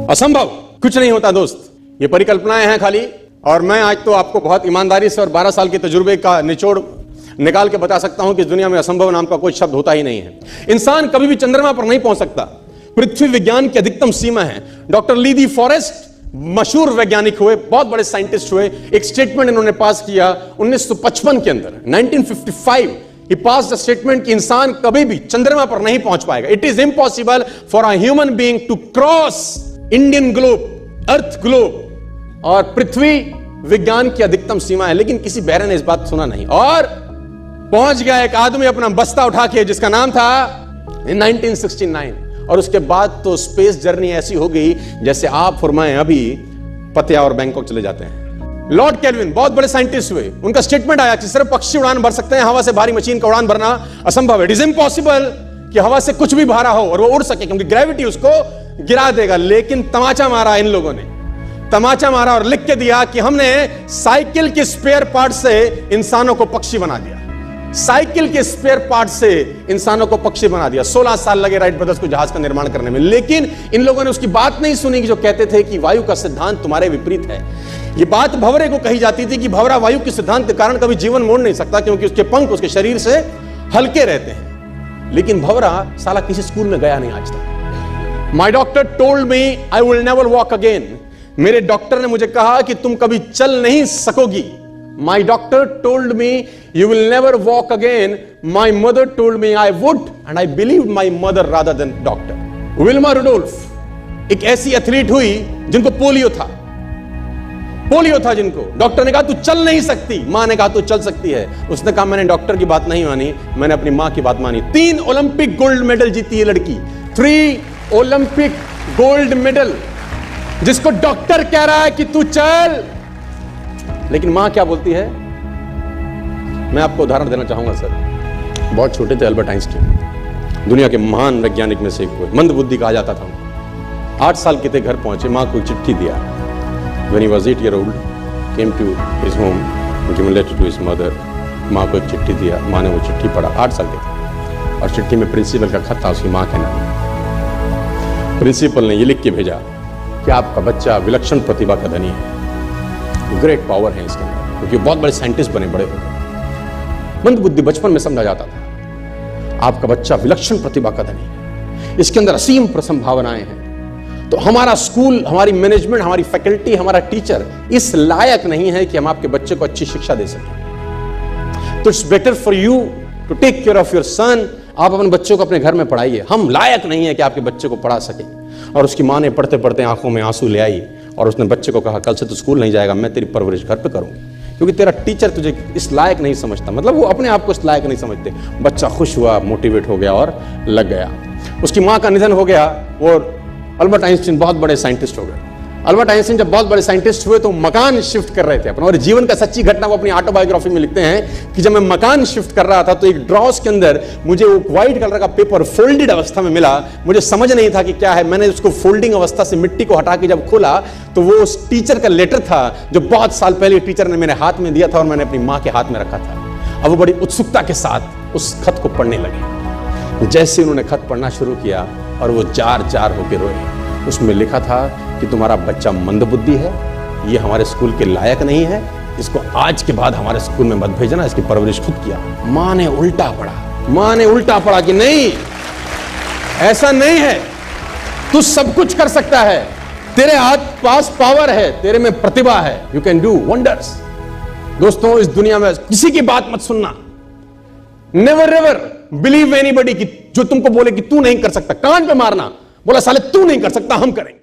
असंभव कुछ नहीं होता दोस्त, ये परिकल्पनाएं हैं खाली। और मैं आज तो आपको बहुत ईमानदारी से और 12 साल के तजुर्बे का निचोड़ निकाल के बता सकता हूं कि इस दुनिया में असंभव नाम का कोई शब्द होता ही नहीं है। इंसान कभी भी चंद्रमा पर नहीं पहुंच सकता, पृथ्वी विज्ञान की अधिकतम सीमा है। डॉक्टर ली दी फॉरेस्ट मशहूर वैज्ञानिक हुए, बहुत बड़े साइंटिस्ट हुए। एक स्टेटमेंट इन्होंने पास किया 1955 के अंदर, 1955 ही पास द स्टेटमेंट कि इंसान कभी भी चंद्रमा पर नहीं पहुंच पाएगा। It is impossible for a human being to cross Indian globe, earth globe, और पृथ्वी विज्ञान की अधिकतम सीमा है। लेकिन किसी बहरे ने इस बात सुना नहीं और पहुंच गया एक आदमी अपना बस्ता उठा के, जिसका नाम था 1969। और उसके बाद तो स्पेस जर्नी ऐसी हो गई जैसे आप और मैं अभी पतिया और बैंकॉक चले जाते हैं। लॉर्ड केल्विन बहुत बड़े साइंटिस्ट हुए, उनका स्टेटमेंट आया कि सिर्फ पक्षी उड़ान भर सकते हैं, हवा से भारी मशीन का उड़ान भरना असंभव है। इट इज इम्पॉसिबल कि हवा से कुछ भी भारा हो और वो उड़ सके, क्योंकि ग्रेविटी उसको गिरा देगा। लेकिन तमाचा मारा इन लोगों ने, तमाचा मारा और लिख के दिया कि हमने साइकिल के स्पेयर पार्ट से इंसानों को पक्षी बना दिया। साइकिल के स्पेयर पार्ट से इंसानों को पक्षी बना दिया। 16 साल लगे राइट ब्रदर्स को जहाज का निर्माण करने में, लेकिन इन लोगों ने उसकी बात नहीं सुनी कि जो कहते थे कि वायु का सिद्धांत तुम्हारे विपरीत है। यह बात भंवरे को कही जाती थी कि भंवरा वायु के सिद्धांत के कारण कभी जीवन मोड़ नहीं सकता, क्योंकि उसके पंख उसके शरीर से हल्के रहते हैं। लेकिन भंवरा साला किसी स्कूल में गया नहीं आज तक। माई doctor told me I will never walk again. मेरे डॉक्टर ने मुझे कहा कि तुम कभी चल नहीं सकोगी। My doctor told me you will never walk again. My mother told me I would, and I believed my mother rather than doctor. Wilma Rudolph एक ऐसी एथलीट हुई जिनको पोलियो था, जिनको डॉक्टर ने कहा तू चल नहीं सकती, मां ने कहा तू चल सकती है। उसने कहा मैंने डॉक्टर की बात नहीं मानी, मैंने अपनी मां की बात मानी। 3 ओलंपिक गोल्ड मेडल जीती है लड़की, 3 ओलंपिक गोल्ड मेडल, जिसको डॉक्टर कह रहा है कि तू चल। लेकिन मां क्या बोलती है? मैं आपको उदाहरण देना चाहूंगा सर। बहुत छोटे थे अल्बर्ट आइंस्टीन, दुनिया के महान वैज्ञानिक में से एक हुए, मंद बुद्धि कहा जाता था। 8 साल के थे, घर पहुंचे, मां को चिट्ठी दिया। When he was 8 years old, came to his home, given letter to his mother. मां को एक चिट्ठी दिया, मां ने वो चिट्ठी पढ़ा। 8 साल के थे और चिट्ठी में प्रिंसिपल का खत था, उसकी मां का नाम। प्रिंसिपल ने ये लिख के भेजा कि आपका बच्चा विलक्षण प्रतिभा का धनी है, ग्रेट पावर है इसके अंदर, क्योंकि बहुत बड़े साइंटिस्ट बने, बड़े हो गए। मंद बुद्धि बचपन में समझा जाता था। आपका बच्चा विलक्षण प्रतिभा का धनी है, इसके अंदर असीम संभावनाएं हैं। तो हमारा स्कूल, हमारी मैनेजमेंट, हमारी फैकल्टी, हमारा टीचर इस लायक नहीं है कि हम आपके बच्चे को अच्छी शिक्षा दे सकें। तो it's better for you to take care of your son. आप अपने बच्चों को अपने घर में पढ़ाइए, हम लायक नहीं है कि आपके बच्चे को पढ़ा सके। और उसकी मां ने पढ़ते पढ़ते आंखों में आंसू ले आई और उसने बच्चे को कहा कल से तू स्कूल नहीं जाएगा, मैं तेरी परवरिश घर पे करूंगी, क्योंकि तेरा टीचर तुझे इस लायक नहीं समझता। मतलब वो अपने आप को इस लायक नहीं समझते। बच्चा खुश हुआ, मोटिवेट हो गया और लग गया। उसकी मां का निधन हो गया और अल्बर्ट आइंस्टीन बहुत बड़े साइंटिस्ट हो गए। अल्बर्ट आइंस्टीन जब बहुत बड़े साइंटिस्ट हुए तो मकान शिफ्ट कर रहे थे अपना, और जीवन का सच्ची घटना वो अपनी ऑटोबायोग्राफी में लिखते हैं कि जब मैं मकान शिफ्ट कर रहा था तो एक ड्रॉस के अंदर मुझे वो व्हाइट कलर का पेपर फोल्डेड अवस्था में मिला। मुझे समझ नहीं था कि क्या है। मैंने उसको फोल्डिंग अवस्था से मिट्टी को हटा के जब खोला तो वो उस टीचर का लेटर था जो बहुत साल पहले टीचर ने मेरे हाथ में दिया था और मैंने अपनी मां के हाथ में रखा था। अब वो बड़ी उत्सुकता के साथ उस खत को पढ़ने लगे। जैसे उन्होंने खत पढ़ना शुरू किया और वो जार जार होकर रोए। उसमें लिखा था कि तुम्हारा बच्चा मंदबुद्धि है, ये हमारे स्कूल के लायक नहीं है, इसको आज के बाद हमारे स्कूल में मत भेजना, इसकी परवरिश खुद किया। मां ने उल्टा पड़ा कि नहीं, ऐसा नहीं है, तू सब कुछ कर सकता है, तेरे हाथ पास पावर है, तेरे में प्रतिभा है, यू कैन डू वंडर्स। दोस्तों, इस दुनिया में किसी की बात मत सुनना। नेवर एवर बिलीव एनीबॉडी कि जो तुमको बोले कि तू नहीं कर सकता, कान पे मारना, बोला साले तू नहीं कर सकता, हम करेंगे।